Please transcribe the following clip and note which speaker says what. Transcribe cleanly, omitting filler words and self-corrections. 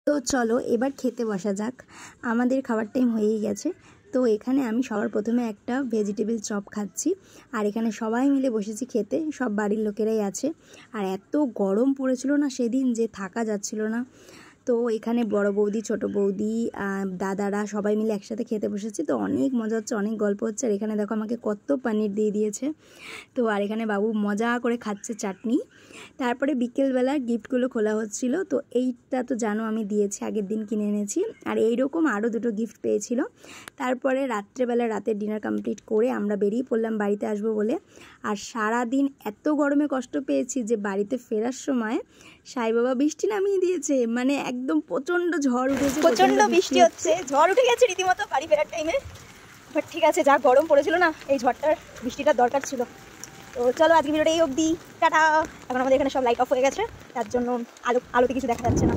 Speaker 1: তো চলো এবার খেতে বসা যাক। আমাদের খাবার টাইম হয়েই গেছে। তো এখানে আমি সবার প্রথমে একটা ভেজিটেবল চপ খাচ্ছি, আর এখানে সবাই মিলে বসেছি খেতে, সব বাড়ির লোকেরাই আছে। আর এত গরম পড়েছিল না সেদিন যে থাকা যাচ্ছিল না। তো এখানে বড় বৌদি, ছোট বৌদি, দাদারা সবাই মিলে একসাথে খেতে বসেছি। তো অনেক মজা হচ্ছে, অনেক গল্প হচ্ছে। আর এখানে দেখো আমাকে কত পনির দিয়ে দিয়েছে। তো আর এখানে বাবু মজা করে খাচ্ছে চাটনি। তারপরে বিকেলবেলা গিফটগুলো খোলা হচ্ছিল। তো এইটা তো জানো আমি দিয়েছি, আগের দিন কিনে এনেছি। আর এইরকম আরও দুটো গিফট পেয়েছিল। তারপরে রাত্রেবেলা রাতের ডিনার কমপ্লিট করে আমরা বেরিয়ে পড়লাম বাড়িতে আসবো বলে। আর সারাদিন এত গরমে কষ্ট পেয়েছি যে বাড়িতে ফেরার সময় সাই বাবা বৃষ্টি নামিয়ে দিয়েছে। মানে একদম প্রচণ্ড ঝড় উঠেছে,
Speaker 2: প্রচণ্ড বৃষ্টি হচ্ছে, ঝড় উঠে গেছে রীতিমতো বাড়ি ফেরার টাইমে। বাট ঠিক আছে, যা গরম পড়েছিল না, এই ঝড়টার বৃষ্টিটার দরকার ছিল। তো চলো আজকে ভিডিওটা এই অবধি, টাটা। এখন আমাদের এখানে সব লাইট অফ হয়ে গেছে, তার জন্য আলোতে কিছু দেখা যাচ্ছে না।